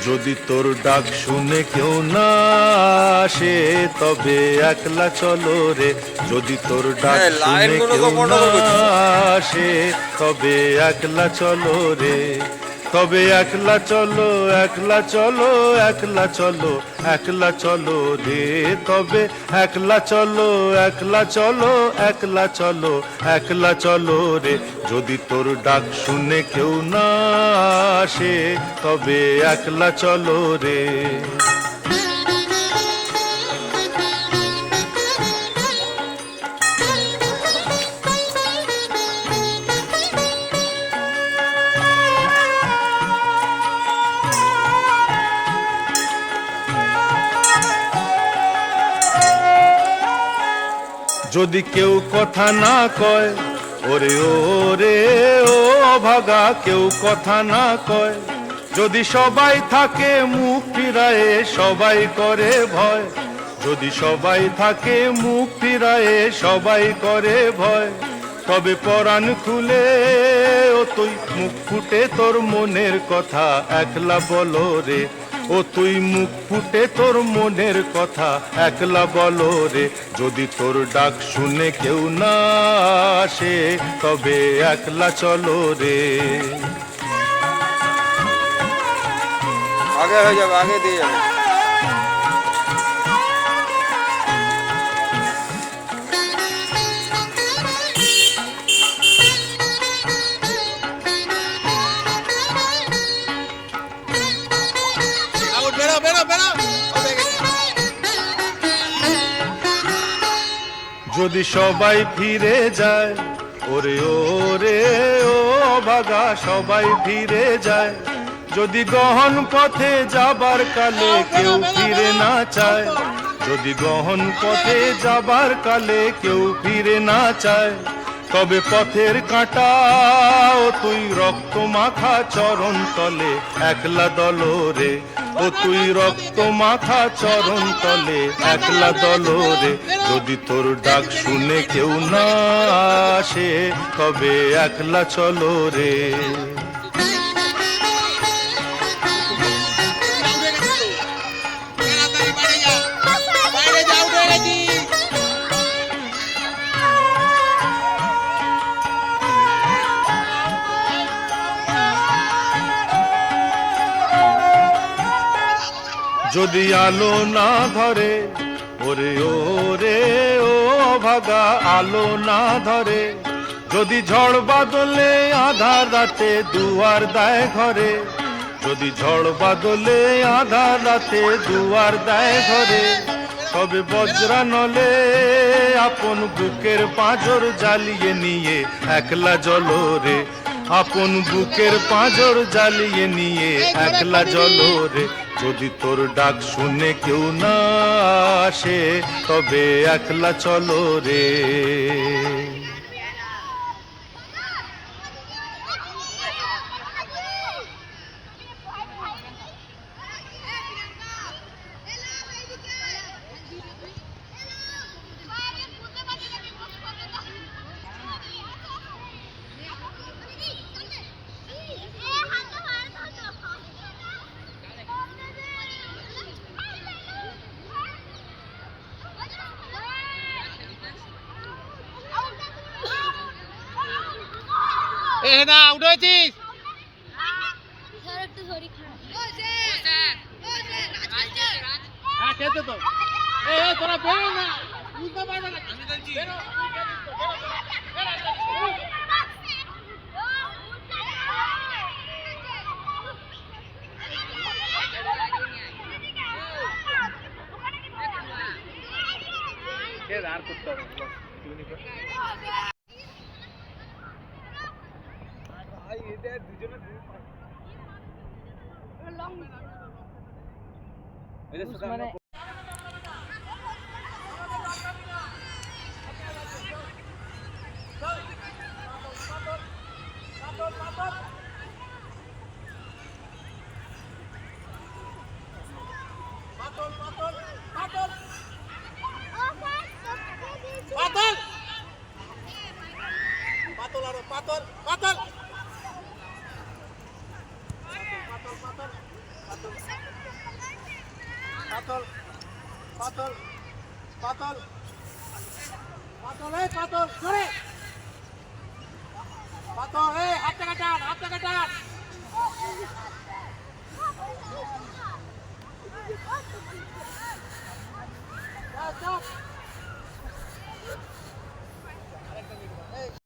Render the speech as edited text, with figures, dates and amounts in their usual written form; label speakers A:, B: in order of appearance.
A: যদি তোর ডাক শুনে কেউ না আসে তবে একলা চলো রে। যদি তোর ডাক শুনে কেউ না আসে তবে একলা চলো রে। তবে একলা চলো, একলা চলো, একলা চলো, একলা চলো রে। তবে একলা চলো, একলা চলো, একলা চলো, একলা চলো রে। যদি তোর ডাক শুনে কেউ না আসে তবে একলা চলো রে। যদি কেউ কথা না কয়, ওরে ওরে ও অভাগা, কেউ কথা না কয়। যদি সবাই থাকে মুখ ফিরায়ে, সবাই করে ভয়। যদি সবাই থাকে মুখ ফিরায়ে, সবাই করে ভয়। তবে পরাণ খুলে ও তুই মুখ ফুটে তোর মনের কথা একলা বলো রে। ও তুই মুখ ফুটে তোর মনের কথা একলা বলো রে। যদি তোর ডাক শুনে কেউ না আসে তবে একলা চলো রে।
B: আগে হয়ে যাবে, আগে দিয়ে যাবে।
A: যদি সবাই ফিরে যায়, ওরে ওরে ও অভাগা, সবাই ফিরে যায়। যদি গহন পথে যাবার কালে কেউ ফিরে না চায়, যদি গহন পথে যাবার কালে কেউ ফিরে না চায়, তবে পথের কাঁটা ও তুই রক্ত মাখা চরণ তলে একলা দলো রে। ও তুই রক্ত মাখা চরণ তলে একলা দলো রে। যদি তোর ডাক শুনে কেউ না আসে তবে একলা চলো রে। যদি আলো না ধরে, ওরে ওরে ও অভাগা, আলো না ধরে। যদি ঝড় বাদলে আধার রাতে দুয়ার দেয় ঘরে, যদি ঝড় বাদলে আধার রাতে দুয়ার দেয় ঘরে, তবে বজ্রা নলে আপন বুকের পাঁজর জ্বালিয়ে নিয়ে একলা জ্বলো রে। আপন বুকের পাঁজর জ্বালিয়ে নিয়ে একলা জ্বলো রে। যদি তোর ডাক শুনে কেউ না আসে তবে একলা চলো রে।
C: এ না উঠেছিস তো তোরা বেরো না, বুঝতে পারবে না। আর করতে হবে দুজনে
B: মানে
D: Stop!